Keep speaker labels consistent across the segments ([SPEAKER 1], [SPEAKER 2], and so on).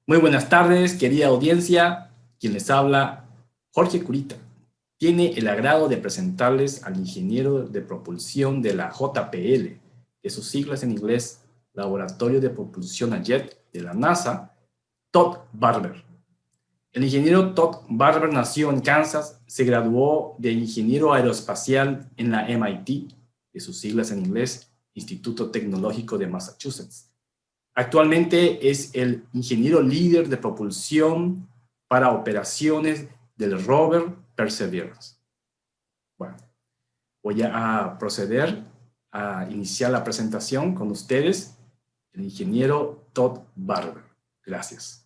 [SPEAKER 1] Muy buenas tardes, querida audiencia. Quien les habla, Jorge Curita. Tiene el agrado de presentarles al ingeniero de propulsión de la JPL, de sus siglas en inglés, Laboratorio de Propulsión a Jet de la NASA, Todd Barber. El ingeniero Todd Barber nació en Kansas, se graduó de ingeniero aeroespacial en la MIT, de sus siglas en inglés, Instituto Tecnológico de Massachusetts. Actualmente es el ingeniero líder de propulsión para operaciones del rover Perseverance. Bueno, voy a proceder a iniciar la presentación con ustedes, el ingeniero Todd Barber. Gracias.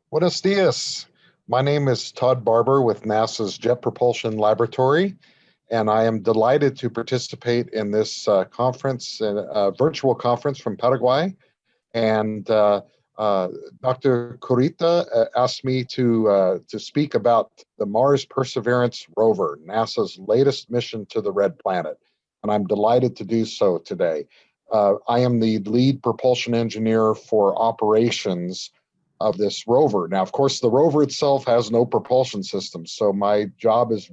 [SPEAKER 2] Buenos dias. My name is Todd Barber with NASA's Jet Propulsion Laboratory, and I am delighted to participate in this conference, a virtual conference from Paraguay. And Dr. Kurita asked me to speak about the Mars Perseverance rover, NASA's latest mission to the Red Planet. And I'm delighted to do so today. I am the lead propulsion engineer for operations of this rover. Now, of course, the rover itself has no propulsion system, so my job is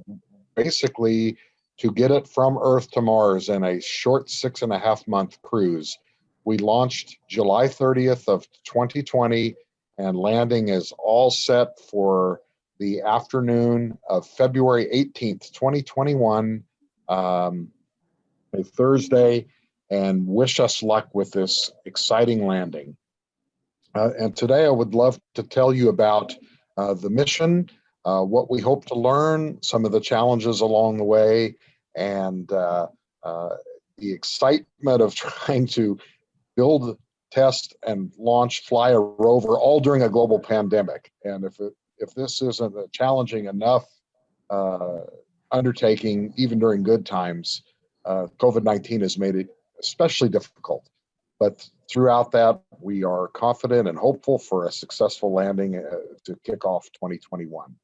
[SPEAKER 2] basically to get it from Earth to Mars in a short 6.5-month cruise. We launched July 30th of 2020, and landing is all set for the afternoon of February 18th, 2021, a Thursday, and wish us luck with this exciting landing. And today I would love to tell you about the mission, what we hope to learn, some of the challenges along the way, and the excitement of trying to build, test, and fly a rover all during a global pandemic. And if this isn't a challenging enough undertaking, even during good times, COVID-19 has made it especially difficult. But throughout that, we are confident and hopeful for a successful landing to kick off 2021.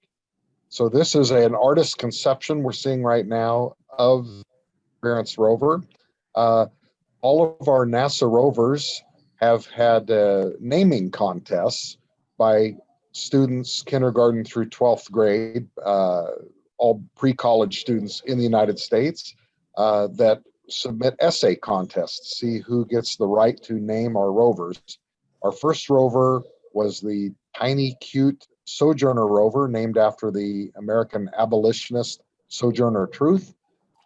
[SPEAKER 2] So this is an artist's conception we're seeing right now of Perseverance rover. All of our NASA rovers have had naming contests by students kindergarten through 12th grade, all pre-college students in the United States that submit essay contests to see who gets the right to name our rovers. Our first rover was the tiny, cute Sojourner rover, named after the American abolitionist Sojourner Truth.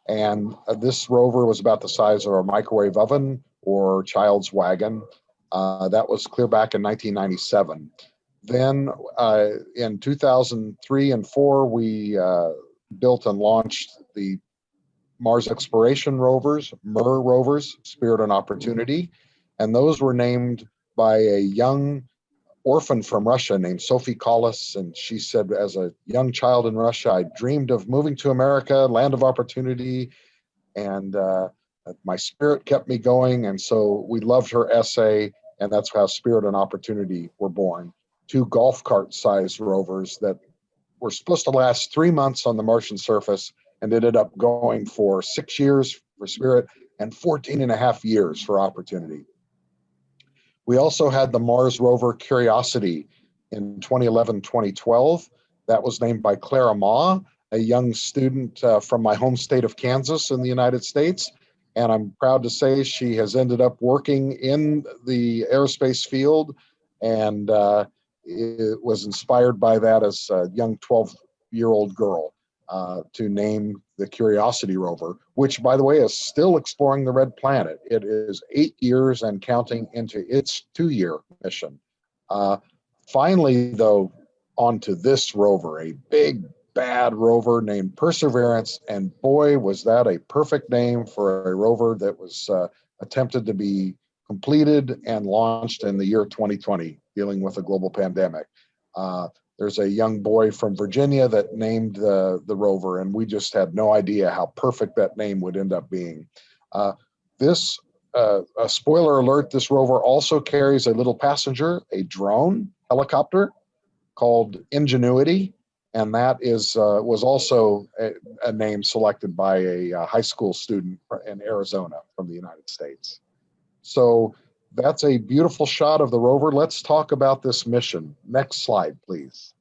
[SPEAKER 2] And this rover was about the size of a microwave oven or child's wagon. That was clear back in 1997. Then in 2003 and 4, we built and launched the Mars Exploration Rovers, MER rovers, Spirit and Opportunity. And those were named by a young orphan from Russia named Sophie Collis. And she said, as a young child in Russia, I dreamed of moving to America, land of opportunity. And my spirit kept me going. And so we loved her essay. And that's how Spirit and Opportunity were born. two golf cart-sized rovers that were supposed to last 3 months on the Martian surface and ended up going for 6 years for Spirit and 14 and a half years for Opportunity. We also had the Mars rover Curiosity in 2011-2012. That was named by Clara Ma, a young student from my home state of Kansas in the United States. And I'm proud to say she has ended up working in the aerospace field, and it was inspired by that as a young 12-year-old girl to name the Curiosity rover, which, by the way, is still exploring the red planet. It is 8 years and counting into its 2-year mission. Finally, though, onto this rover, a big, bad rover named Perseverance, and boy, was that a perfect name for a rover that was attempted to be completed and launched in the year 2020, dealing with a global pandemic. There's a young boy from Virginia that named the rover, and we just had no idea how perfect that name would end up being. A spoiler alert, this rover also carries a little passenger, a drone helicopter called Ingenuity, and that was also a name selected by a high school student in Arizona from the United States. So that's a beautiful shot of the rover. Let's talk about this mission. Next slide, please.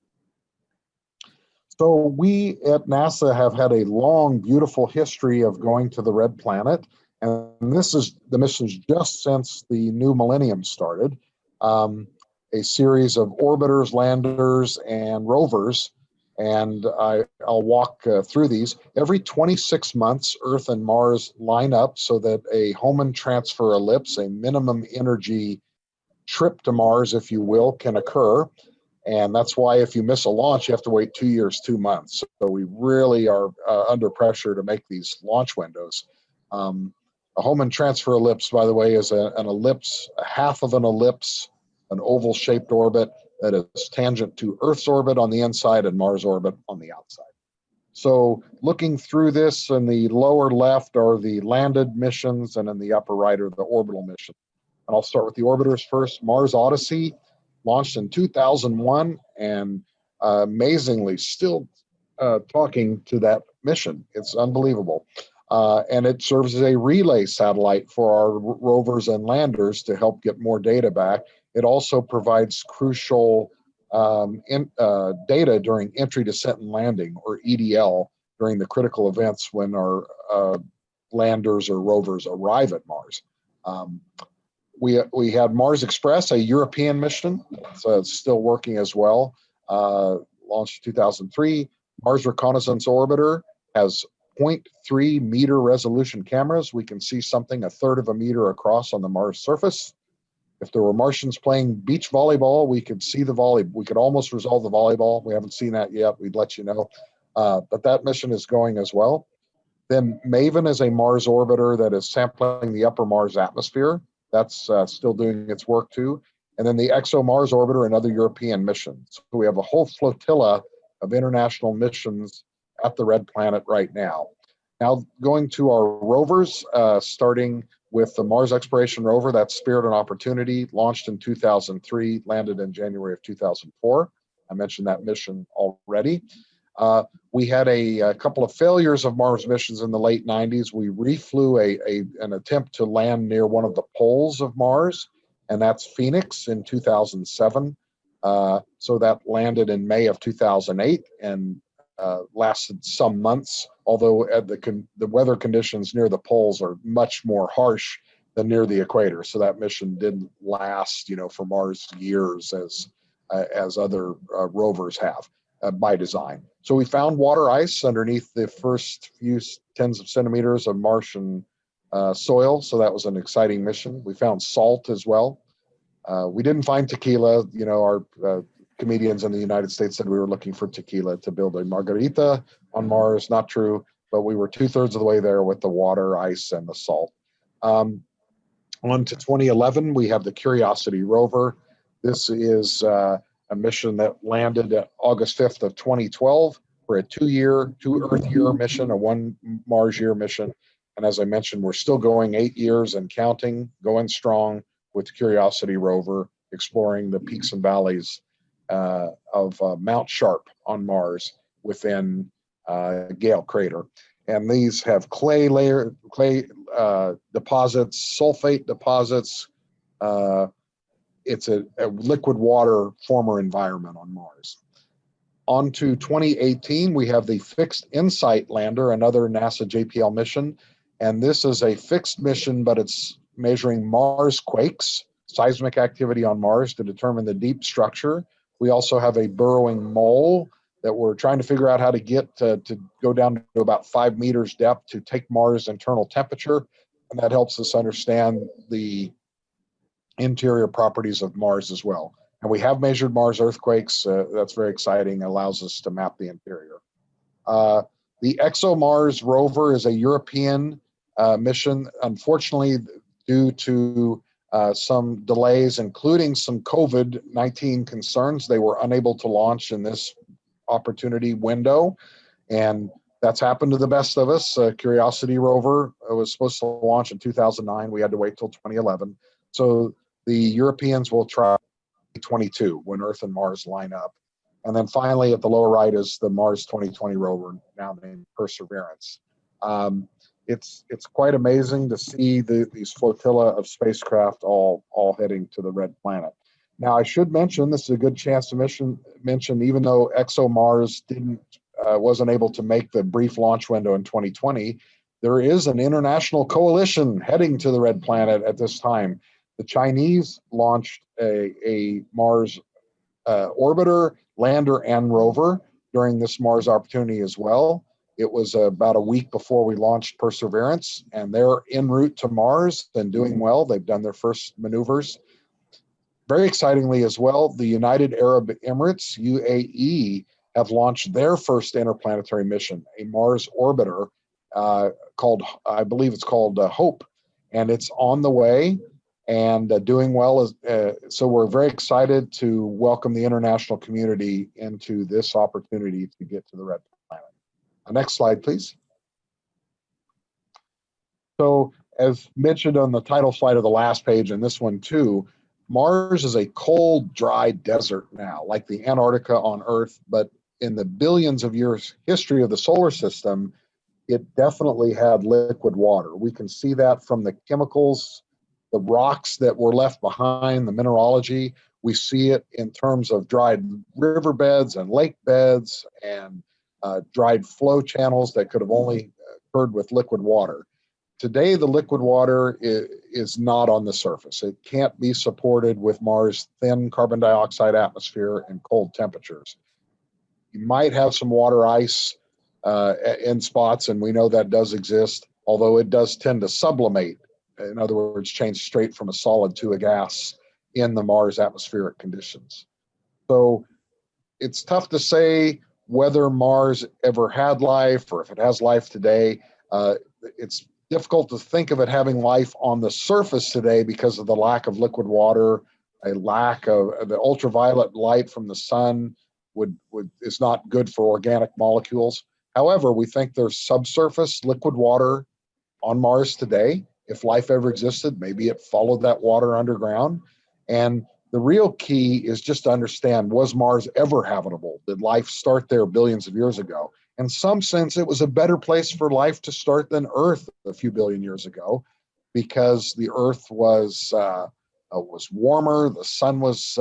[SPEAKER 2] So we at NASA have had a long, beautiful history of going to the red planet, and this is the missions just since the new millennium started. A series of orbiters, landers, and rovers, and I'll walk through these. Every 26 months, Earth and Mars line up so that a Hohmann transfer ellipse, a minimum energy trip to Mars, if you will, can occur. And that's why if you miss a launch, you have to wait 2 years, 2 months. So we really are under pressure to make these launch windows. A Hohmann transfer ellipse, by the way, is an ellipse, a half of an ellipse, an oval-shaped orbit that is tangent to Earth's orbit on the inside and Mars' orbit on the outside. So looking through this, in the lower left are the landed missions, and in the upper right are the orbital missions. And I'll start with the orbiters first. Mars Odyssey launched in 2001, and amazingly still talking to that mission. It's unbelievable. And it serves as a relay satellite for our rovers and landers to help get more data back. It also provides crucial data during entry, descent, and landing, or EDL, during the critical events when our landers or rovers arrive at Mars. We had Mars Express, a European mission, so it's still working as well, launched in 2003. Mars Reconnaissance Orbiter has 0.3 meter resolution cameras. We can see something a third of a meter across on the Mars surface. If there were Martians playing beach volleyball, we could see the volley. We could almost resolve the volleyball. We haven't seen that yet. We'd let you know. But that mission is going as well. Then Maven is a Mars orbiter that is sampling the upper Mars atmosphere. That's still doing its work too. And then the ExoMars orbiter, another European mission. So we have a whole flotilla of international missions at the red planet right now. Now going to our rovers, starting with the Mars Exploration Rover, that's Spirit and Opportunity, launched in 2003, landed in January of 2004. I mentioned that mission already. We had a couple of failures of Mars missions in the late 90s. We reflew an attempt to land near one of the poles of Mars, and that's Phoenix in 2007. So that landed in May of 2008 and lasted some months, although the weather conditions near the poles are much more harsh than near the equator. So that mission didn't last, for Mars years as other rovers have by design. So we found water ice underneath the first few tens of centimeters of Martian soil. So that was an exciting mission. We found salt as well. We didn't find tequila. Our comedians in the United States said we were looking for tequila to build a margarita on Mars. Not true, but we were 2/3 of the way there with the water, ice, and the salt. On to 2011, we have the Curiosity rover. This is a mission that landed at August 5th of 2012 for a 2 Earth year mission, a 1 Mars year mission. And as I mentioned, we're still going 8 years and counting, going strong with the Curiosity rover, exploring the peaks and valleys Mount Sharp on Mars within Gale Crater. And these have clay deposits, sulfate deposits. It's a liquid water former environment on Mars. On to 2018, we have the Fixed InSight lander, another NASA JPL mission. And this is a fixed mission, but it's measuring Mars quakes, seismic activity on Mars to determine the deep structure. We also have a burrowing mole that we're trying to figure out how to get to go down to about 5 meters depth to take Mars' internal temperature. And that helps us understand the interior properties of Mars as well. And we have measured Mars earthquakes. That's very exciting. It allows us to map the interior. The ExoMars rover is a European mission. Unfortunately, due to some delays, including some COVID-19 concerns, they were unable to launch in this opportunity window. And that's happened to the best of us. Curiosity rover was supposed to launch in 2009. We had to wait till 2011. So the Europeans will try 2022 when Earth and Mars line up. And then finally, at the lower right is the Mars 2020 rover, now named Perseverance. It's quite amazing to see these flotilla of spacecraft all heading to the red planet. Now, I should mention, this is a good chance to mention, even though ExoMars wasn't able to make the brief launch window in 2020, there is an international coalition heading to the red planet at this time. The Chinese launched a Mars orbiter, lander, and rover during this Mars opportunity as well. It was about a week before we launched Perseverance, and they're en route to Mars and doing well. They've done their first maneuvers. Very excitingly as well, the United Arab Emirates, UAE, have launched their first interplanetary mission, a Mars orbiter called, I believe it's called Hope, and it's on the way and doing well. So we're very excited to welcome the international community into this opportunity to get to the red planet. Next slide, please. So as mentioned on the title slide of the last page, and this one too, Mars is a cold, dry desert now, like the Antarctica on Earth, but in the billions of years history of the solar system, it definitely had liquid water. We can see that from the chemicals, the rocks that were left behind, the mineralogy. We see it in terms of dried riverbeds and lake beds and dried flow channels that could have only occurred with liquid water. Today, the liquid water is not on the surface. It can't be supported with Mars' thin carbon dioxide atmosphere and cold temperatures. You might have some water ice in spots, and we know that does exist, although it does tend to sublimate. In other words, change straight from a solid to a gas in the Mars atmospheric conditions. So it's tough to say whether Mars ever had life or if it has life today. It's difficult to think of it having life on the surface today because of the lack of liquid water, a lack of the ultraviolet light from the sun is not good for organic molecules. However, we think there's subsurface liquid water on Mars today. If life ever existed, maybe it followed that water underground. And the real key is just to understand, was Mars ever habitable? Did life start there billions of years ago? In some sense, it was a better place for life to start than Earth a few billion years ago, because the Earth was warmer, the sun was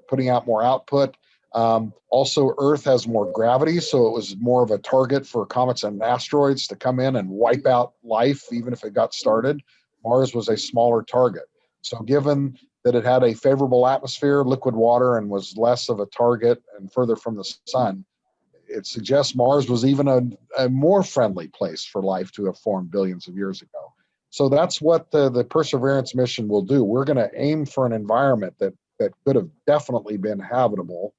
[SPEAKER 2] putting out more output. Also, Earth has more gravity, so it was more of a target for comets and asteroids to come in and wipe out life, even if it got started. Mars was a smaller target. So given that it had a favorable atmosphere, liquid water, and was less of a target and further from the sun, it suggests Mars was even a more friendly place for life to have formed billions of years ago. So that's what the Perseverance mission will do. We're going to aim for an environment that could have definitely been habitable.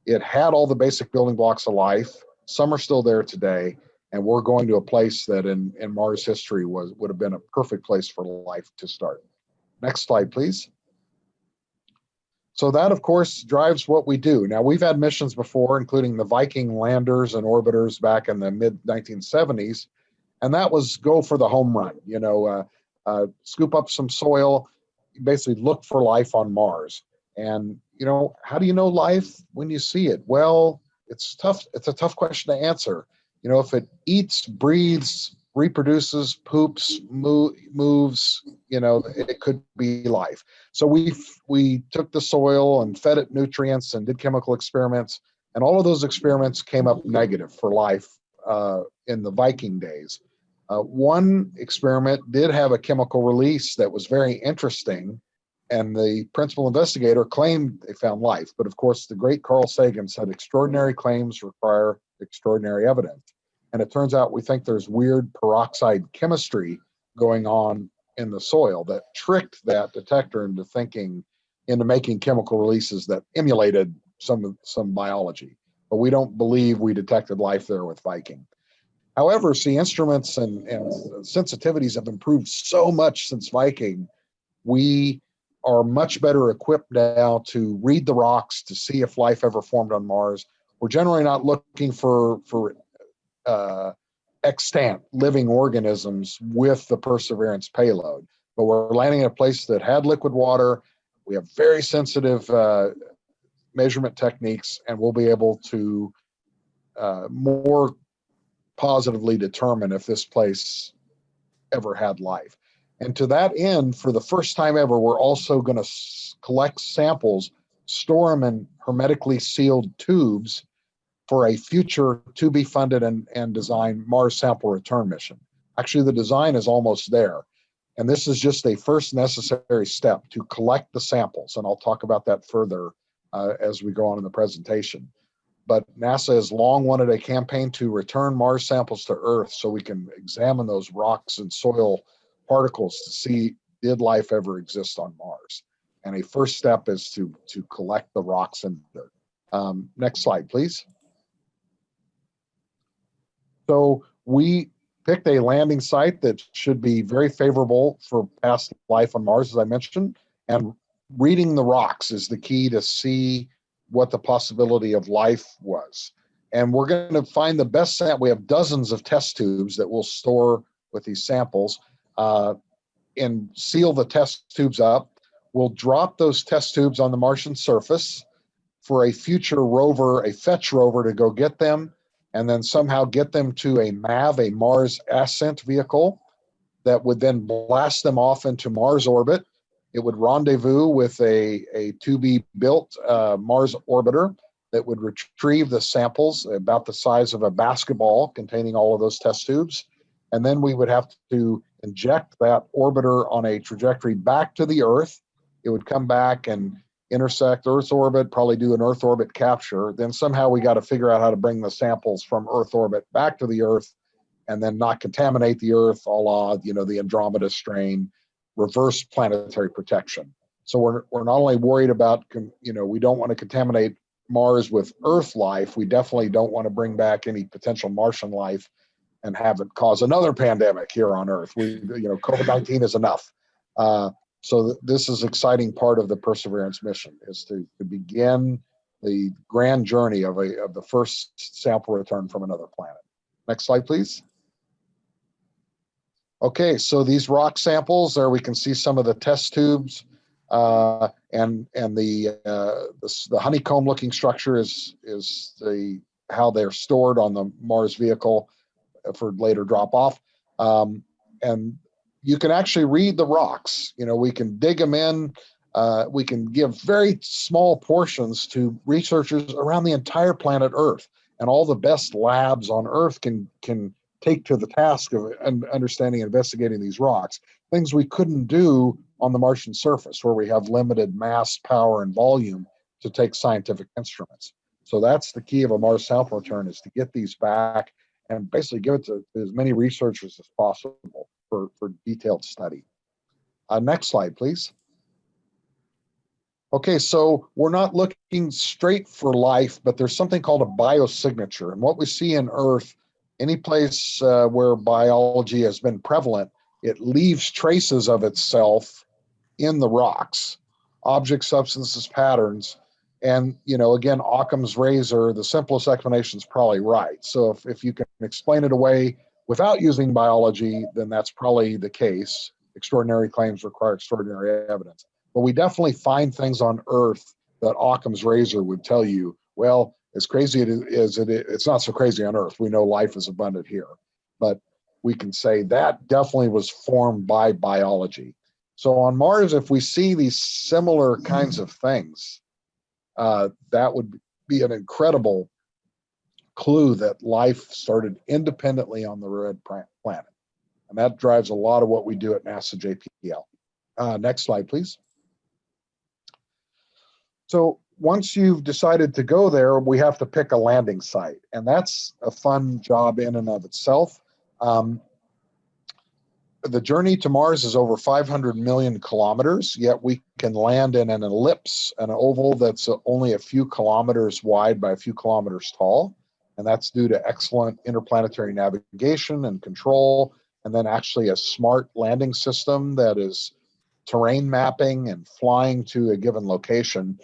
[SPEAKER 2] It had all the basic building blocks of life. Some are still there today, and we're going to a place that in Mars history would have been a perfect place for life to start. Next slide, please. So that, of course, drives what we do. Now, we've had missions before, including the Viking landers and orbiters back in the mid-1970s, and that was go for the home run, scoop up some soil, basically look for life on Mars. And, you know, how do you know life when you see it? Well, it's tough. It's a tough question to answer. You know, if it eats, breathes, reproduces, poops, moves, you know, it could be life. So we took the soil and fed it nutrients and did chemical experiments, and all of those experiments came up negative for life in the Viking days. One experiment did have a chemical release that was very interesting, and the principal investigator claimed they found life. But of course, the great Carl Sagan said extraordinary claims require extraordinary evidence. And it turns out we think there's weird peroxide chemistry going on in the soil that tricked that detector into making chemical releases that emulated some biology. But we don't believe we detected life there with Viking. However, see, instruments and sensitivities have improved so much since Viking. We are much better equipped now to read the rocks to see if life ever formed on Mars. We're generally not looking for uh, extant living organisms with the Perseverance payload, but we're landing in a place that had liquid water. We have very sensitive measurement techniques, and we'll be able to more positively determine if this place ever had life. And to that end, for the first time ever, we're also going to collect samples, store them in hermetically sealed tubes for a future to be funded and designed Mars sample return mission. Actually, the design is almost there. And this is just a first necessary step to collect the samples. And I'll talk about that further as we go on in the presentation. But NASA has long wanted a campaign to return Mars samples to Earth so we can examine those rocks and soil particles to see, did life ever exist on Mars? And a first step is to collect the rocks and dirt. Next slide, please. So we picked a landing site that should be very favorable for past life on Mars, as I mentioned, and reading the rocks is the key to see what the possibility of life was. And we're going to find the best sample. We have dozens of test tubes that we'll store with these samples and seal the test tubes up. We'll drop those test tubes on the Martian surface for a future rover, a fetch rover, to go get them and then somehow get them to a MAV, a Mars Ascent Vehicle, that would then blast them off into Mars orbit. It would rendezvous with a to-be-built Mars orbiter that would retrieve the samples about the size of a basketball containing all of those test tubes. And then we would have to inject that orbiter on a trajectory back to the Earth. It would come back and intersect Earth's orbit, probably do an Earth orbit capture. Then somehow we got to figure out how to bring the samples from Earth orbit back to the Earth and then not contaminate the Earth, a la, you know, the Andromeda strain, reverse planetary protection. So we're not only worried about, you know, we don't want to contaminate Mars with Earth life. We definitely don't want to bring back any potential Martian life and have it cause another pandemic here on Earth. COVID-19 is enough. So this is an exciting part of the Perseverance mission, is to begin the grand journey of the first sample return from another planet. Next slide, please. Okay, so these rock samples, there we can see some of the test tubes, and the honeycomb-looking structure is how they're stored on the Mars vehicle for later drop-off. And you can actually read the rocks. You know, we can dig them in. We can give very small portions to researchers around the entire planet Earth, and all the best labs on Earth can take to the task of understanding and investigating these rocks, things we couldn't do on the Martian surface, where we have limited mass, power, and volume to take scientific instruments. So that's the key of a Mars sample return, is to get these back and basically give it to as many researchers as possible for detailed study. Next slide, please. Okay, so we're not looking straight for life, but there's something called a biosignature. And what we see in Earth, any place where biology has been prevalent, it leaves traces of itself in the rocks, objects, substances, patterns. And, you know, again, Occam's razor, the simplest explanation is probably right. So if you can explain it away without using biology, then that's probably the case. Extraordinary claims require extraordinary evidence. But we definitely find things on Earth that Occam's razor would tell you, well, as crazy as it's not so crazy on Earth. We know life is abundant here. But we can say that definitely was formed by biology. So on Mars, if we see these similar kinds of things, that would be an incredible clue that life started independently on the red planet. And that drives a lot of what we do at NASA JPL. Next slide, please. So once you've decided to go there, we have to pick a landing site. And that's a fun job in and of itself. The journey to Mars is over 500 million kilometers, yet we can land in an ellipse, an oval that's only a few kilometers wide by a few kilometers tall. And that's due to excellent interplanetary navigation and control, and then actually a smart landing system that is terrain mapping and flying to a given location.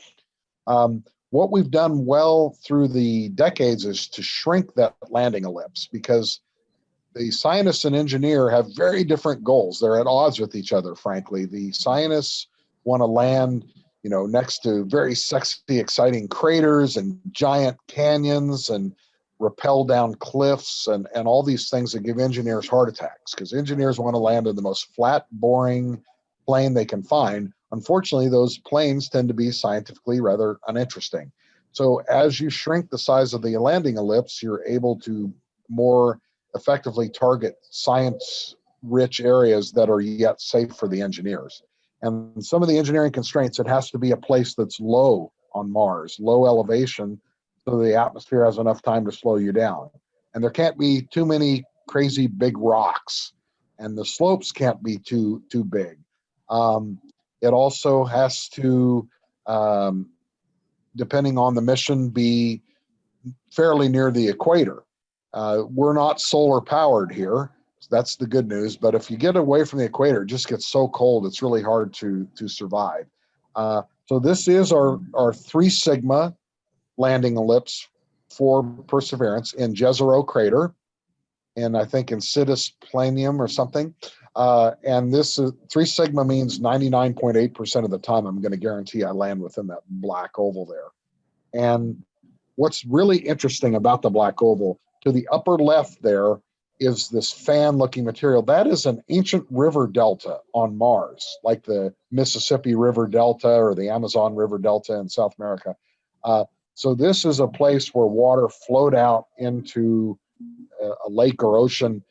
[SPEAKER 2] What we've done well through the decades is to shrink that landing ellipse, because the scientists and engineer have very different goals. They're at odds with each other, frankly. The scientists want to land, next to very sexy, exciting craters and giant canyons and rappel down cliffs and all these things that give engineers heart attacks, because engineers want to land in the most flat, boring plane they can find. Unfortunately, those planes tend to be scientifically rather uninteresting. So as you shrink the size of the landing ellipse, you're able to more effectively target science-rich areas that are yet safe for the engineers. And some of the engineering constraints, it has to be a place that's low on Mars, low elevation, so the atmosphere has enough time to slow you down. And there can't be too many crazy big rocks, and the slopes can't be too big. It also has to, depending on the mission, be fairly near the equator. We're not solar powered here. So that's the good news. But if you get away from the equator, it just gets so cold, it's really hard to survive. So this is our 3 sigma landing ellipse for Perseverance in Jezero crater, and I think in Sidus Planium or something. And this is 3 sigma means 99.8% of the time I'm going to guarantee I land within that black oval there. And what's really interesting about the black oval, to the upper left there is this fan-looking material. That is an ancient river delta on Mars, like the Mississippi River Delta or the Amazon River Delta in South America. So this is a place where water flowed out into a lake or ocean,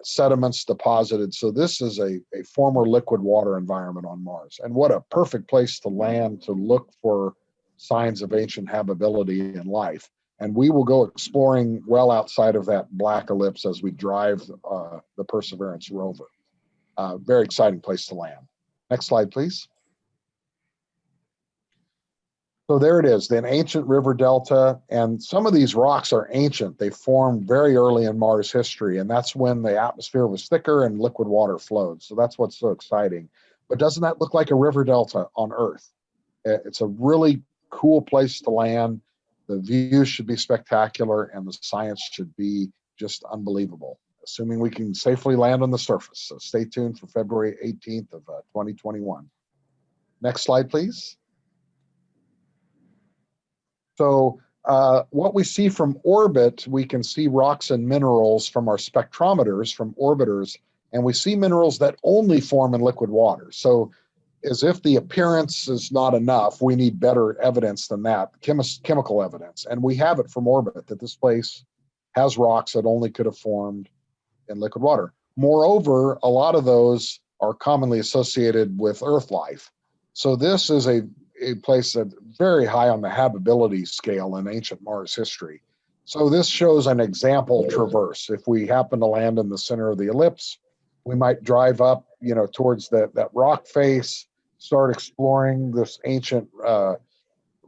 [SPEAKER 2] sediments deposited. So this is a former liquid water environment on Mars. And what a perfect place to land to look for signs of ancient habitability and life. And we will go exploring well outside of that black ellipse as we drive the Perseverance rover. Very exciting place to land. Next slide, please. So there it is, an ancient river delta, and some of these rocks are ancient. They formed very early in Mars history, and that's when the atmosphere was thicker and liquid water flowed. So that's what's so exciting. But doesn't that look like a river delta on Earth? It's a really cool place to land. The view should be spectacular, and the science should be just unbelievable, assuming we can safely land on the surface. So stay tuned for February 18th of 2021. Next slide, please. So what we see from orbit, we can see rocks and minerals from our spectrometers, from orbiters, and we see minerals that only form in liquid water. So as if the appearance is not enough, we need better evidence than that, chemical evidence. And we have it from orbit, that this place has rocks that only could have formed in liquid water. Moreover, a lot of those are commonly associated with Earth life. So this is a place that's very high on the habitability scale in ancient Mars history. So this shows an example traverse. If we happen to land in the center of the ellipse, we might drive up, towards that rock face, start exploring this ancient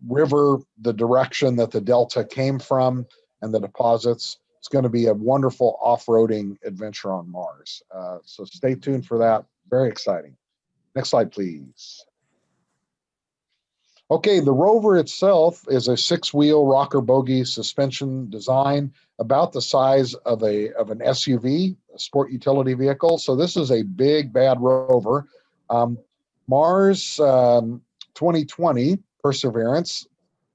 [SPEAKER 2] river, the direction that the delta came from, and the deposits. It's going to be a wonderful off-roading adventure on Mars. So stay tuned for that. Very exciting. Next slide, please. Okay, the rover itself is a 6-wheel rocker bogie suspension design, about the size of an SUV, a sport utility vehicle. So this is a big, bad rover. Mars 2020 Perseverance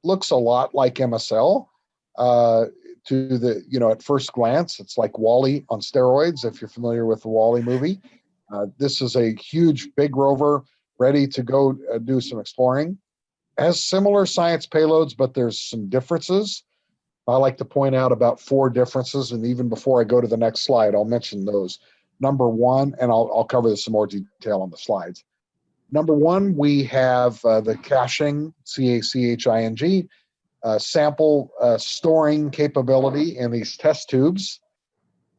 [SPEAKER 2] looks a lot like MSL. To the, at first glance, it's like Wall-E on steroids, if you're familiar with the Wall-E movie. This is a huge, big rover ready to go do some exploring. Has similar science payloads, but there's some differences. I like to point out about 4 differences, and even before I go to the next slide, I'll mention those. Number one, and I'll cover this in more detail on the slides. Number one, we have the caching, CACHING, sample storing capability in these test tubes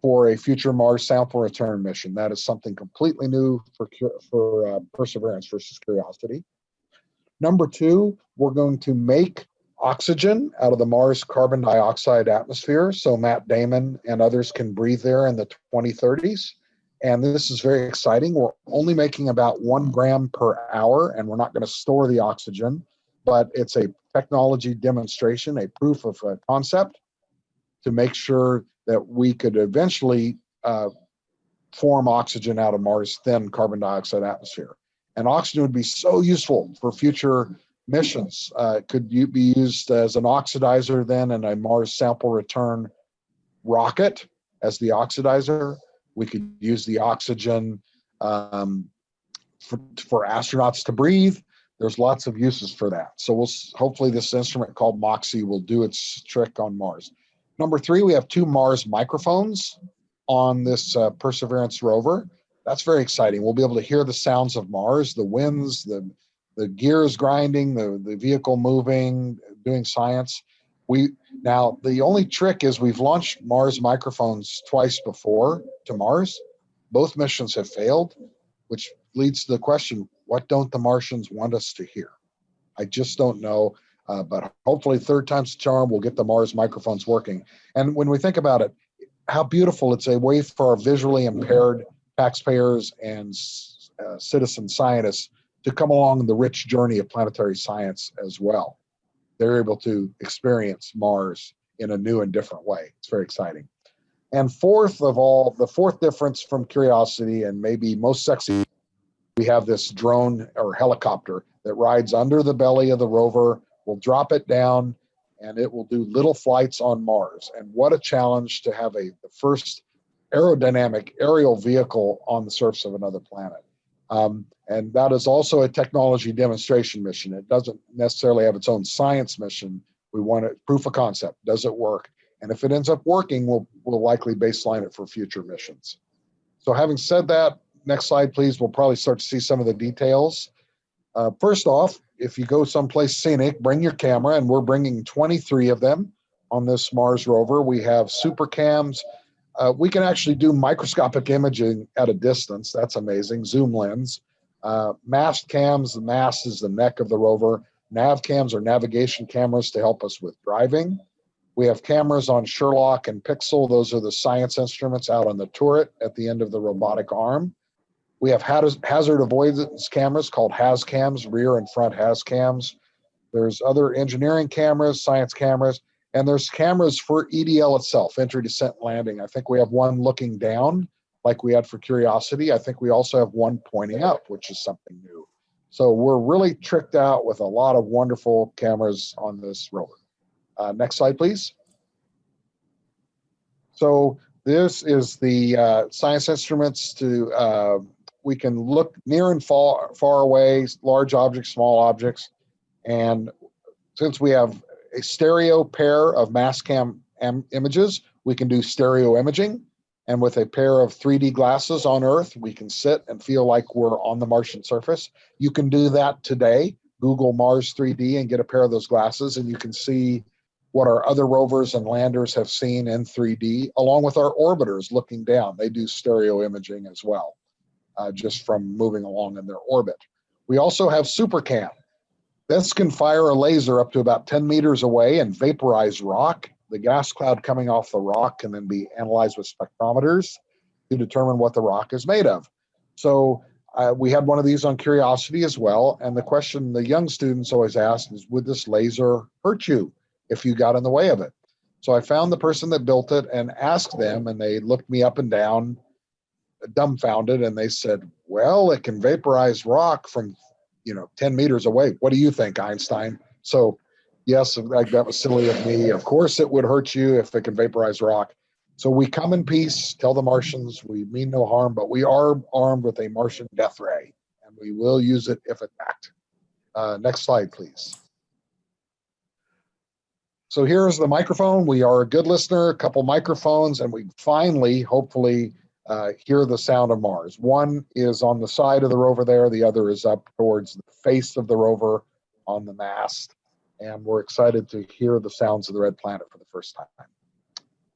[SPEAKER 2] for a future Mars sample return mission. That is something completely new for Perseverance versus Curiosity. Number two, we're going to make oxygen out of the Mars carbon dioxide atmosphere so Matt Damon and others can breathe there in the 2030s. And this is very exciting. We're only making about 1 gram per hour, and we're not going to store the oxygen, but it's a technology demonstration, a proof of a concept to make sure that we could eventually form oxygen out of Mars' thin carbon dioxide atmosphere. And oxygen would be so useful for future missions. Could be used as an oxidizer then in a Mars sample return rocket as the oxidizer. We could use the oxygen for astronauts to breathe. There's lots of uses for that. So hopefully this instrument called MOXIE will do its trick on Mars. Number three, we have 2 Mars microphones on this Perseverance rover. That's very exciting. We'll be able to hear the sounds of Mars, the winds, the gears grinding, the vehicle moving, doing science. Now, the only trick is we've launched Mars microphones twice before to Mars. Both missions have failed, which leads to the question, what don't the Martians want us to hear? I just don't know, but hopefully third time's the charm, we'll get the Mars microphones working. And when we think about it, how beautiful, it's a way for our visually impaired taxpayers and citizen scientists to come along the rich journey of planetary science as well. They're able to experience Mars in a new and different way. It's very exciting. And fourth of all, the fourth difference from Curiosity, and maybe most sexy, we have this drone or helicopter that rides under the belly of the rover. We'll drop it down and it will do little flights on Mars. And what a challenge to have the first aerodynamic aerial vehicle on the surface of another planet. And that is also a technology demonstration mission. It doesn't necessarily have its own science mission. We want a proof of concept. Does it work? And if it ends up working, we'll likely baseline it for future missions. So having said that, next slide, please. We'll probably start to see some of the details. First off, if you go someplace scenic, bring your camera, and we're bringing 23 of them on this Mars rover. We have super cams. We can actually do microscopic imaging at a distance. That's amazing. Zoom lens. Mast cams, the mast is the neck of the rover. Nav cams are navigation cameras to help us with driving. We have cameras on Sherlock and Pixel. Those are the science instruments out on the turret at the end of the robotic arm. We have hazard avoidance cameras called HazCams, rear and front HazCams. There's other engineering cameras, science cameras, and there's cameras for EDL itself, entry, descent, landing. I think we have one looking down like we had for Curiosity. I think we also have one pointing up, which is something new. So we're really tricked out with a lot of wonderful cameras on this rover. Next slide, please. So this is the science instruments to, we can look near and far away, large objects, small objects. And since we have a stereo pair of mass cam images, we can do stereo imaging. And with a pair of 3D glasses on Earth, we can sit and feel like we're on the Martian surface. You can do that today. Google Mars 3D and get a pair of those glasses, and you can see what our other rovers and landers have seen in 3D, along with our orbiters looking down. They do stereo imaging as well, just from moving along in their orbit. We also have SuperCam. This can fire a laser up to about 10 meters away and vaporize rock. The gas cloud coming off the rock can then be analyzed with spectrometers to determine what the rock is made of. So we had one of these on Curiosity as well. And the question the young students always ask is, would this laser hurt you if you got in the way of it? So I found the person that built it and asked them, and they looked me up and down. dumbfounded, and they said, well, it can vaporize rock from 10 meters away. What do you think, Einstein? So yes, that was silly of me. Of course it would hurt you if it can vaporize rock. So we come in peace, tell the Martians we mean no harm, but we are armed with a Martian death ray, and we will use it if attacked. Next slide, please. So here's the microphone. We are a good listener, a couple microphones, and we finally, hopefully, hear the sound of Mars. One is on the side of the rover there. The other is up towards the face of the rover on the mast. And we're excited to hear the sounds of the red planet for the first time.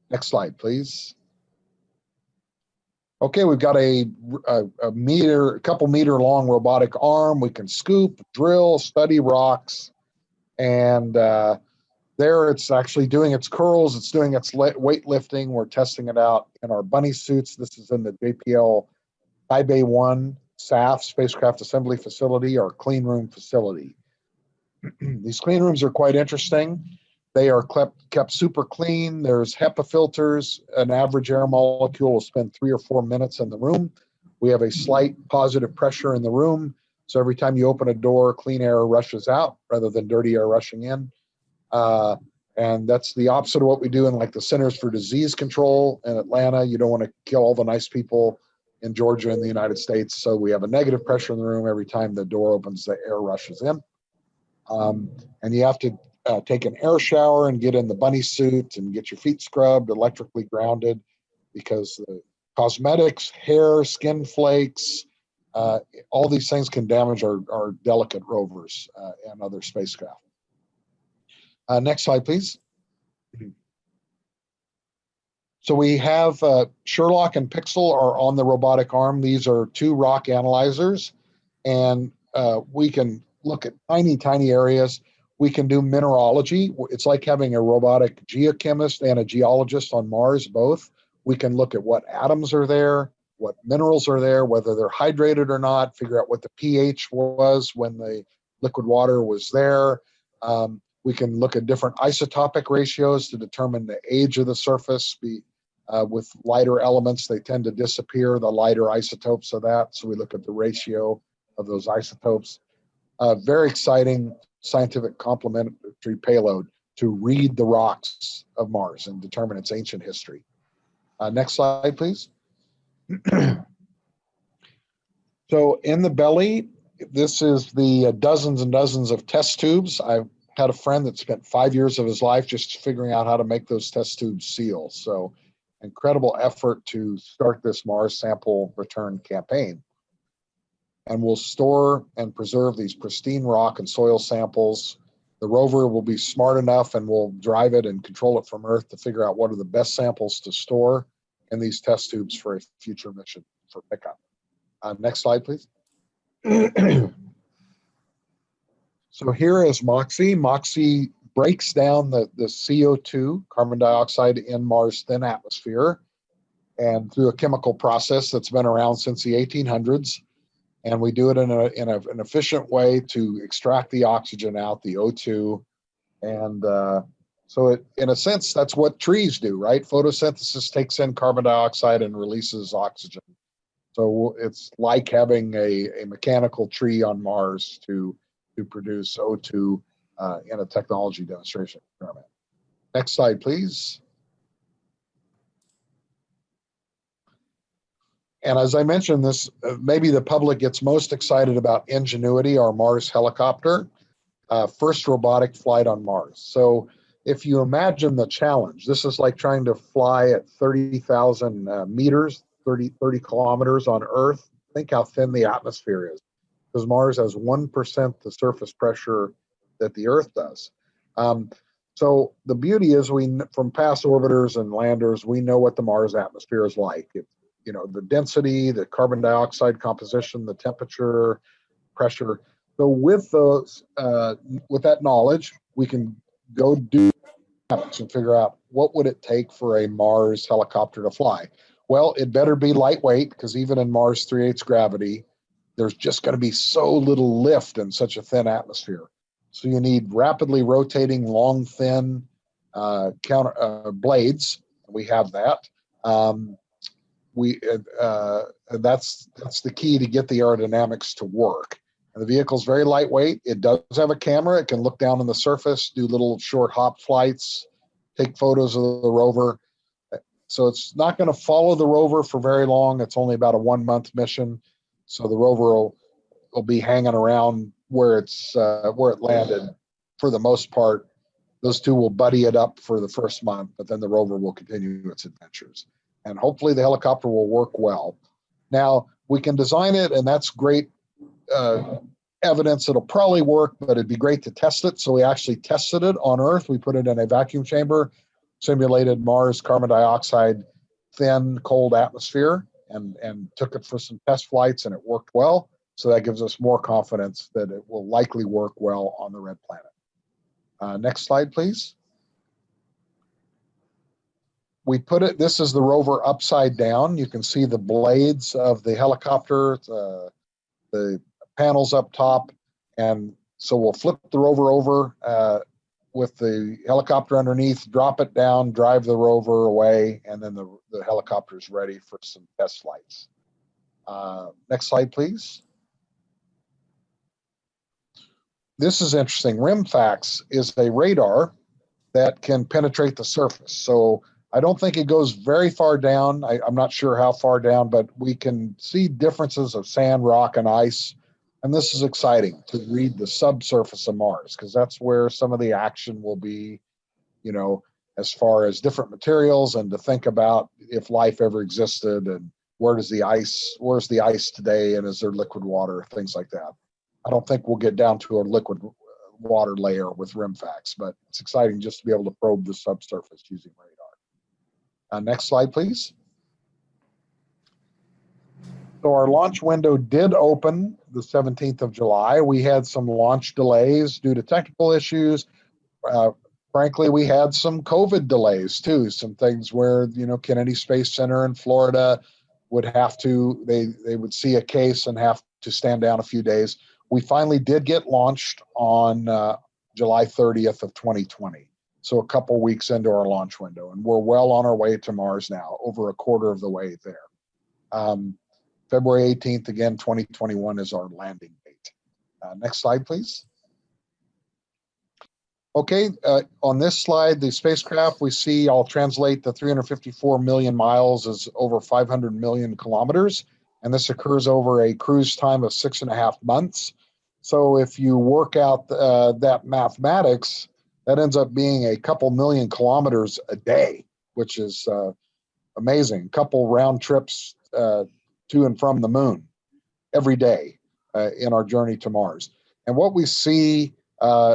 [SPEAKER 2] Next slide, please. Okay, we've got a couple meter long robotic arm. We can scoop, drill, study rocks, and there it's actually doing its curls. It's doing its weightlifting. We're testing it out in our bunny suits. This is in the JPL Taipei 1 SAF, Spacecraft Assembly Facility, our clean room facility. These clean rooms are quite interesting. They are kept super clean. There's HEPA filters. An average air molecule will spend 3 or 4 minutes in the room. We have a slight positive pressure in the room. So every time you open a door, clean air rushes out rather than dirty air rushing in. And that's the opposite of what we do in like the Centers for Disease Control in Atlanta. You don't want to kill all the nice people in Georgia in the United States. So we have a negative pressure in the room. Every time the door opens, the air rushes in. And you have to take an air shower and get in the bunny suit and get your feet scrubbed, electrically grounded, because the cosmetics, hair, skin flakes, all these things can damage our delicate rovers and other spacecraft. Next slide, please. So we have Sherlock and Pixel are on the robotic arm. These are 2 rock analyzers, and we can look at tiny, tiny areas. We can do mineralogy. It's like having a robotic geochemist and a geologist on Mars, both. We can look at what atoms are there, what minerals are there, whether they're hydrated or not, figure out what the pH was when the liquid water was there. We can look at different isotopic ratios to determine the age of the surface. With lighter elements, they tend to disappear, the lighter isotopes of that. So we look at the ratio of those isotopes. Very exciting scientific complementary payload to read the rocks of Mars and determine its ancient history. Next slide, please. So in the belly, this is the dozens and dozens of test tubes. I've had a friend that spent 5 years of his life just figuring out how to make those test tubes seal. So incredible effort to start this Mars sample return campaign. And we'll store and preserve these pristine rock and soil samples. The rover will be smart enough and will drive it and control it from Earth to figure out what are the best samples to store in these test tubes for a future mission for pickup. Next slide, please. So here is MOXIE. MOXIE breaks down the CO2, carbon dioxide, in Mars' thin atmosphere, and through a chemical process that's been around since the 1800s. And we do it in an efficient way to extract the oxygen out, the O2. And so in a sense, that's what trees do, right? Photosynthesis takes in carbon dioxide and releases oxygen. So it's like having a mechanical tree on Mars to produce O2 in a technology demonstration experiment. Next slide, please. And as I mentioned, this maybe the public gets most excited about Ingenuity, our Mars helicopter, first robotic flight on Mars. So if you imagine the challenge, this is like trying to fly at 30,000 meters, 30 kilometers on Earth. Think how thin the atmosphere is, because Mars has 1% the surface pressure that the Earth does. So the beauty is, from past orbiters and landers, we know what the Mars atmosphere is like. The density, the carbon dioxide composition, the temperature, pressure. So with that knowledge, we can go do and figure out what would it take for a Mars helicopter to fly. Well, it better be lightweight, because even in Mars 3/8 gravity, there's just going to be so little lift in such a thin atmosphere. So you need rapidly rotating, long, thin blades. We have that. that's the key to get the aerodynamics to work. And the vehicle's very lightweight. It does have a camera. It can look down on the surface, do little short hop flights, take photos of the rover. So it's not going to follow the rover for very long. It's only about a 1-month mission. So the rover will be hanging around where it landed for the most part. Those two will buddy it up for the first month, but then the rover will continue its adventures. And hopefully the helicopter will work well. Now, we can design it, and that's great evidence it'll probably work, but it'd be great to test it. So we actually tested it on Earth. We put it in a vacuum chamber, simulated Mars carbon dioxide, thin, cold atmosphere, and took it for some test flights, and it worked well. So that gives us more confidence that it will likely work well on the red planet. Next slide, please. We put it, this is the rover upside down. You can see the blades of the helicopter, the panels up top. And so we'll flip the rover over with the helicopter underneath, drop it down, drive the rover away, and then the helicopter is ready for some test flights. Next slide, please. This is interesting. RIMFAX is a radar that can penetrate the surface. So I don't think it goes very far down. I'm not sure how far down, but we can see differences of sand, rock, and ice. And this is exciting to read the subsurface of Mars, because that's where some of the action will be, you know, as far as different materials, and to think about if life ever existed, and where's the ice today, and is there liquid water, things like that. I don't think we'll get down to a liquid water layer with RIMFAX, but it's exciting just to be able to probe the subsurface using radar. Next slide, please. So our launch window did open the 17th of July. We had some launch delays due to technical issues. Frankly, we had some COVID delays too. Some things where, you know, Kennedy Space Center in Florida would have to, they would see a case and have to stand down a few days. We finally did get launched on July 30th of 2020. So a couple weeks into our launch window, and we're well on our way to Mars now, over a quarter of the way there. February 18th, again, 2021 is our landing date. Next slide, please. Okay, on this slide, the spacecraft we see, I'll translate the 354 million miles as over 500 million kilometers. And this occurs over a cruise time of 6.5 months. So if you work out that mathematics, that ends up being a couple million kilometers a day, which is amazing. A couple round trips to and from the moon every day in our journey to Mars. And what we see,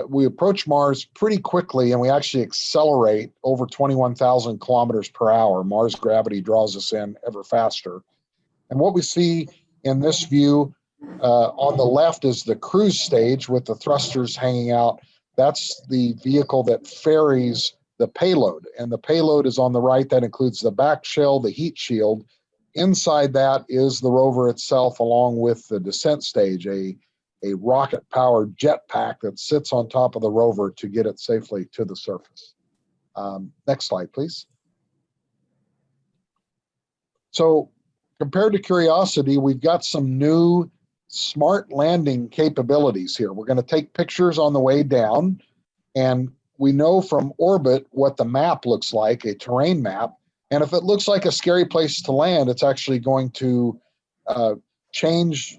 [SPEAKER 2] we approach Mars pretty quickly, and we actually accelerate over 21,000 kilometers per hour. Mars gravity draws us in ever faster. And what we see in this view on the left is the cruise stage with the thrusters hanging out. That's the vehicle that ferries the payload. And the payload is on the right. That includes the back shell, the heat shield. Inside that is the rover itself, along with the descent stage, a rocket-powered jetpack that sits on top of the rover to get it safely to the surface. Next slide, please. So compared to Curiosity, we've got some new smart landing capabilities here. We're going to take pictures on the way down, and we know from orbit what the map looks like, a terrain map. And if it looks like a scary place to land, it's actually going to change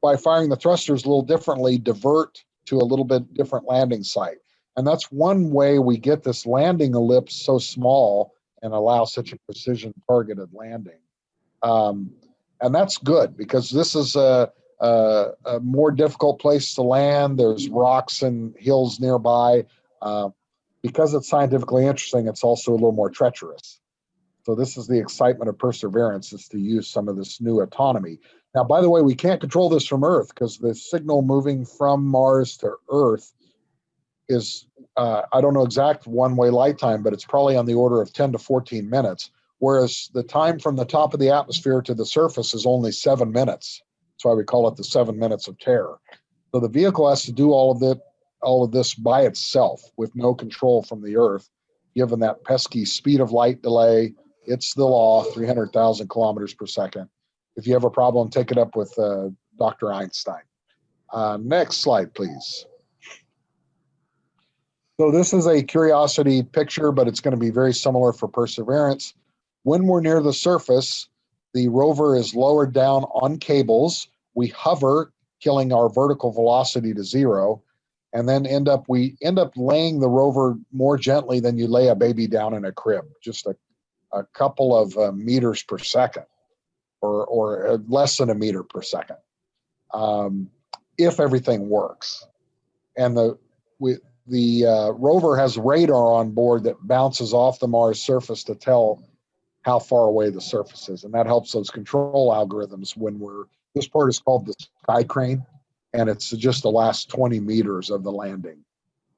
[SPEAKER 2] by firing the thrusters a little differently, divert to a little bit different landing site. And that's one way we get this landing ellipse so small and allow such a precision targeted landing. And that's good, because this is a more difficult place to land. There's rocks and hills nearby. Because it's scientifically interesting, it's also a little more treacherous. So this is the excitement of Perseverance, is to use some of this new autonomy. Now, by the way, we can't control this from Earth, because the signal moving from Mars to Earth is, I don't know exact one-way light time, but it's probably on the order of 10 to 14 minutes. Whereas the time from the top of the atmosphere to the surface is only 7 minutes. That's why we call it the 7 minutes of terror. So the vehicle has to do all of this by itself with no control from the Earth, given that pesky speed of light delay, It's the law, 300,000 kilometers per second. If you have a problem, take it up with Dr. Einstein. Next slide, please. So this is a Curiosity picture, but it's going to be very similar for Perseverance. When we're near the surface, the rover is lowered down on cables. We hover, killing our vertical velocity to 0, and then we end up laying the rover more gently than you lay a baby down in a crib, just a couple of meters per second, or less than a meter per second, if everything works. And the rover has radar on board that bounces off the Mars surface to tell how far away the surface is, and that helps those control algorithms when this part is called the sky crane, and it's just the last 20 meters of the landing.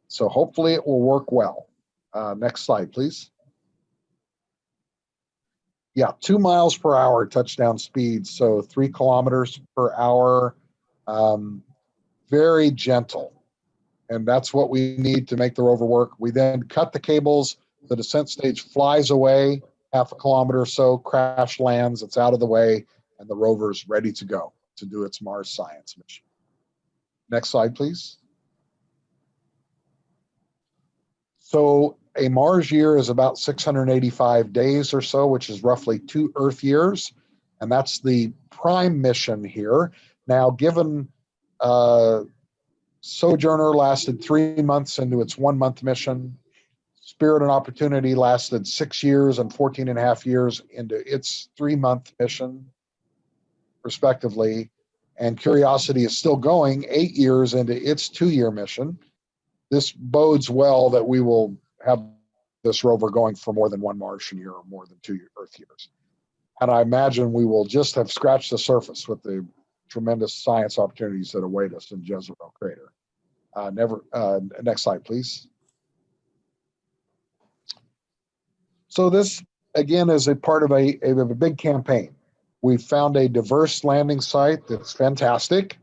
[SPEAKER 2] So hopefully it will work well. Next slide, please. Yeah, 2 miles per hour touchdown speed, so 3 kilometers per hour. Very gentle. And that's what we need to make the rover work. We then cut the cables, the descent stage flies away half a kilometer or so, crash lands, it's out of the way, and the rover's ready to go to do its Mars science mission. Next slide, please. So a Mars year is about 685 days or so, which is roughly 2 Earth years, and that's the prime mission here. Now, given Sojourner lasted 3 months into its 1-month mission. Spirit and Opportunity lasted 6 years and 14 and a half years into its 3-month mission, respectively. And Curiosity is still going 8 years into its 2-year mission. This bodes well that we will have this rover going for more than 1 Martian year or more than 2 Earth years. And I imagine we will just have scratched the surface with the tremendous science opportunities that await us in Jezero Crater. Next slide, please. So this, again, is a part of a big campaign. We found a diverse landing site that's fantastic.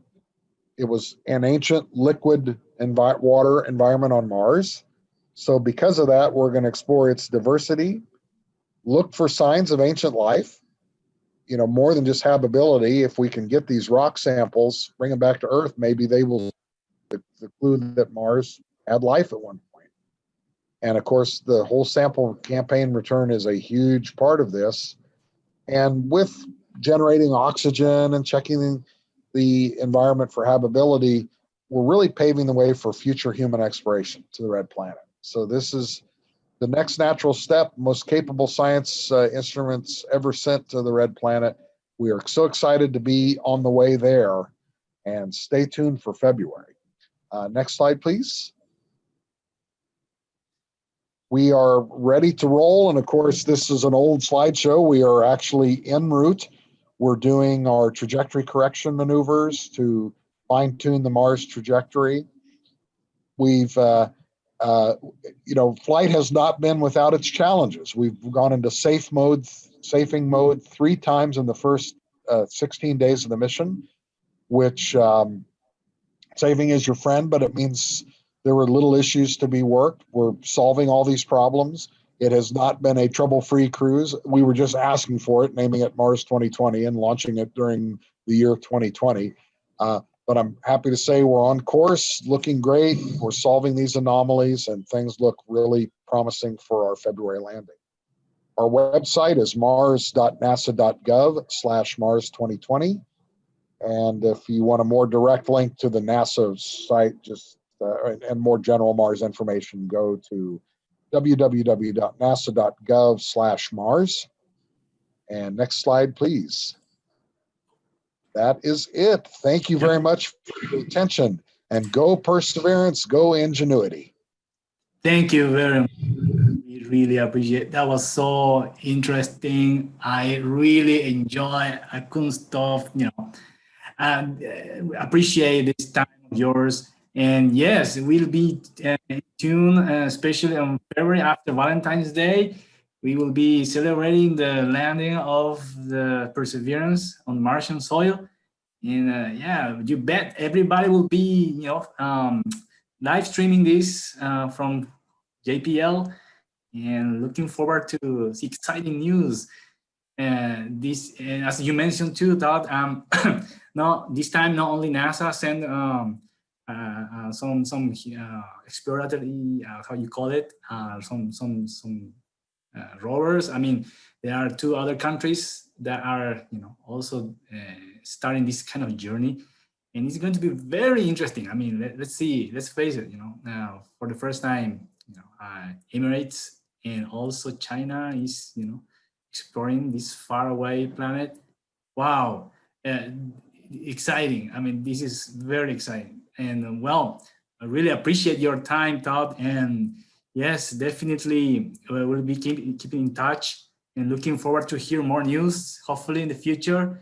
[SPEAKER 2] It was an ancient liquid water environment on Mars. So because of that, we're going to explore its diversity, look for signs of ancient life, more than just habitability. If we can get these rock samples, bring them back to Earth, maybe they will conclude that Mars had life at one point. And of course, the whole sample campaign return is a huge part of this. And with generating oxygen and checking the environment for habitability, we're really paving the way for future human exploration to the red planet. So this is the next natural step, most capable science instruments ever sent to the red planet. We are so excited to be on the way there, and stay tuned for February. Next slide, please. We are ready to roll, and of course, this is an old slideshow. We are actually en route. We're doing our trajectory correction maneuvers to fine-tune the Mars trajectory. We've flight has not been without its challenges. We've gone into safing mode 3 times in the first 16 days of the mission, which saving is your friend, but it means there were little issues to be worked. We're solving all these problems. It has not been a trouble-free cruise. We were just asking for it, naming it Mars 2020 and launching it during the year 2020. But I'm happy to say we're on course, looking great. We're solving these anomalies, and things look really promising for our February landing. Our website is mars.nasa.gov/Mars 2020. And if you want a more direct link to the NASA site, and more general Mars information, go to www.nasa.gov/Mars. And next slide, please. That is it. Thank you very much for your attention, and go Perseverance, go Ingenuity.
[SPEAKER 1] Thank you very much. We really appreciate it. That was so interesting. I really enjoy. I couldn't stop, appreciate this time of yours. And yes, we'll be tuned, especially on February after Valentine's Day. We will be celebrating the landing of the Perseverance on Martian soil. And you bet everybody will be, live streaming this from JPL. and looking forward to see exciting news. And as you mentioned too, Todd, no, this time not only NASA sent some exploratory, how you call it, some rovers. I mean, there are two other countries that are, also starting this kind of journey, and it's going to be very interesting. I mean, let's see, let's face it, now for the first time, Emirates and also China is, exploring this faraway planet. Wow, exciting. I mean, this is very exciting. And well, I really appreciate your time, Todd. And yes, definitely we'll be keeping in touch and looking forward to hear more news, hopefully in the future.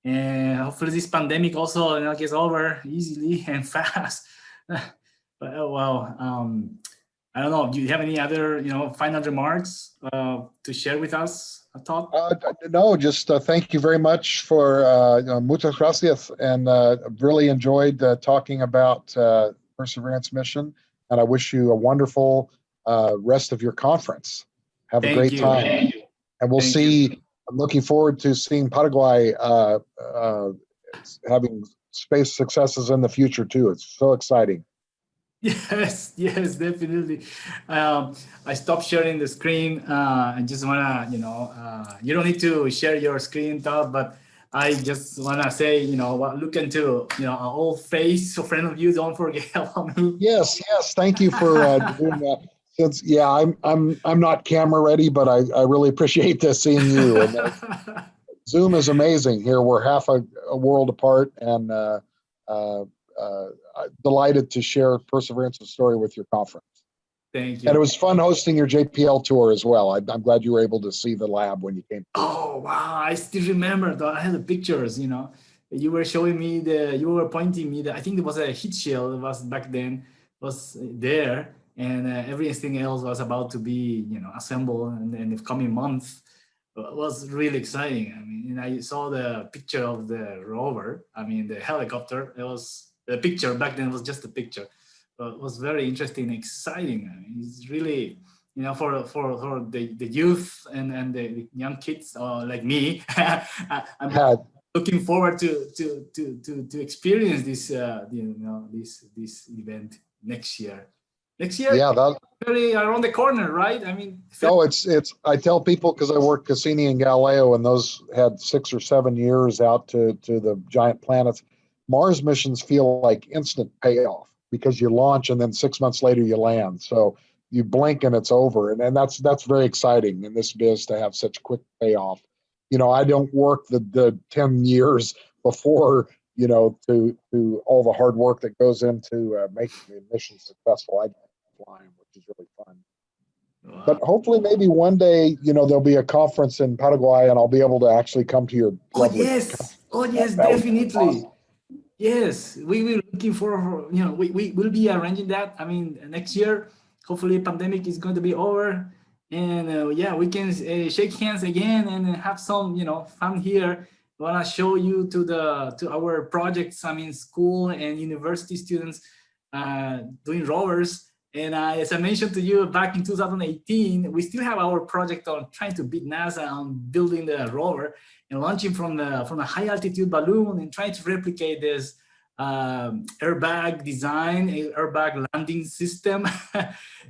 [SPEAKER 1] And hopefully this pandemic also gets over easily and fast. But well, I don't know. Do you have any other, final remarks to share with us, Todd?
[SPEAKER 2] No, just thank you very much for muchas gracias, and really enjoyed talking about Perseverance mission. And I wish you a wonderful rest of your conference. Have a great time, and we'll see. I'm looking forward to seeing Paraguay having space successes in the future too. It's so exciting.
[SPEAKER 1] Yes, definitely. I stopped sharing the screen. I just wanna, you don't need to share your screen, Todd, but I just wanna say, look into, our old face, so friend of you, don't forget about me.
[SPEAKER 2] Yes. Thank you for doing that. Since I'm not camera ready, but I really appreciate seeing you. And Zoom is amazing. Here we're half a world apart, and delighted to share Perseverance's story with your conference.
[SPEAKER 1] Thank you.
[SPEAKER 2] And it was fun hosting your JPL tour as well. I'm glad you were able to see the lab when you came.
[SPEAKER 1] Oh, wow. I still remember that. I had the pictures, you were showing me you were pointing me that I think there was a heat shield was back then was there, and everything else was about to be, assembled in the coming month. It was really exciting. I mean, and I saw the picture of the rover. I mean, the helicopter. It was the picture back then was just a picture, but it was very interesting, and exciting. I mean, it's really, for the youth and the young kids like me. I'm looking forward to experience this this event next year.
[SPEAKER 2] Yeah, that's
[SPEAKER 1] very around the corner, right? I mean,
[SPEAKER 2] no, it's. I tell people, because I work Cassini and Galileo, and those had 6 or 7 years out to the giant planets. Mars missions feel like instant payoff, because you launch and then 6 months later you land. So you blink and it's over, and that's very exciting in this biz to have such quick payoff. I don't work the 10 years before, to all the hard work that goes into making the mission successful. I fly them, which is really fun. Wow. But hopefully, maybe one day, there'll be a conference in Paraguay, and I'll be able to actually come to your.
[SPEAKER 1] Oh yes, definitely. Awesome. Yes, we will looking for. We will be arranging that. I mean, next year, hopefully, pandemic is going to be over, and we can shake hands again and have some, fun here. I want to show you to our projects. I mean, school and university students doing rovers. And as I mentioned to you back in 2018, we still have our project on trying to beat NASA on building the rover and launching from a high altitude balloon and trying to replicate this airbag design, airbag landing system.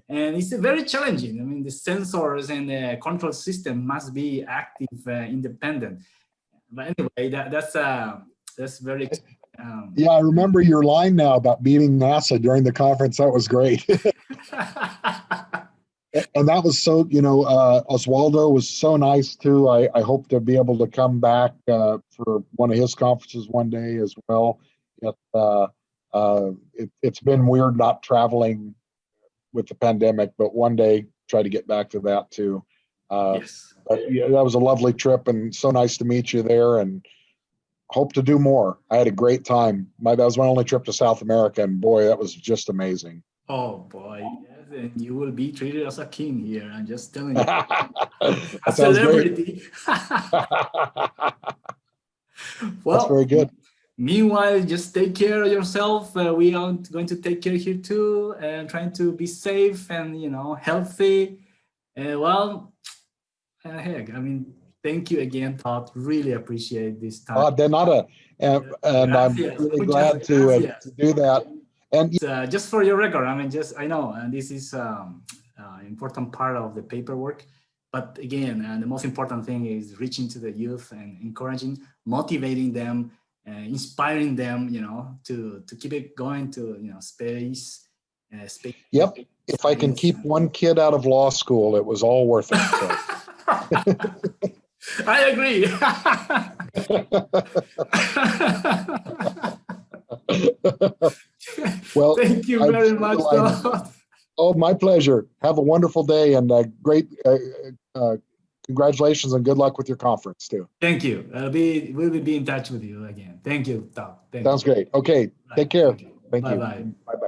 [SPEAKER 1] And it's very challenging. I mean, the sensors and the control system must be active, independent. But anyway, that's very.
[SPEAKER 2] Yeah, I remember your line now about beating NASA during the conference. That was great. And that was so, Oswaldo was so nice too. I hope to be able to come back for one of his conferences one day as well. It's been weird not traveling with the pandemic, but one day try to get back to that too.
[SPEAKER 1] Yes.
[SPEAKER 2] But yeah, that was a lovely trip, and so nice to meet you there, and hope to do more. I had a great time. That was my only trip to South America, and boy, that was just amazing.
[SPEAKER 1] Oh boy, yes, and you will be treated as a king here. I'm just telling you,
[SPEAKER 2] a
[SPEAKER 1] celebrity. Well,
[SPEAKER 2] that's very good.
[SPEAKER 1] Meanwhile, just take care of yourself. We are going to take care here too, and trying to be safe and healthy. Well, heck, I mean, thank you again, Todd. Really appreciate this time.
[SPEAKER 2] De nada. And I'm
[SPEAKER 1] Gracias,
[SPEAKER 2] really
[SPEAKER 1] muchas
[SPEAKER 2] glad
[SPEAKER 1] gracias.
[SPEAKER 2] to do that. And
[SPEAKER 1] Just for your record, I mean, just I know, and this is important part of the paperwork. But again, the most important thing is reaching to the youth and encouraging, motivating them, inspiring them, to keep it going to, space.
[SPEAKER 2] Yep, if I can keep one kid out of law school, it was all worth it. So.
[SPEAKER 1] I agree.
[SPEAKER 2] Well,
[SPEAKER 1] thank you very much, Todd.
[SPEAKER 2] Oh, my pleasure. Have a wonderful day and great congratulations and good luck with your conference too.
[SPEAKER 1] Thank you. We'll be in touch with you again. Thank you, Todd.
[SPEAKER 2] Sounds great. Okay, take care. Thank you.
[SPEAKER 1] Bye-bye.
[SPEAKER 2] Bye-bye.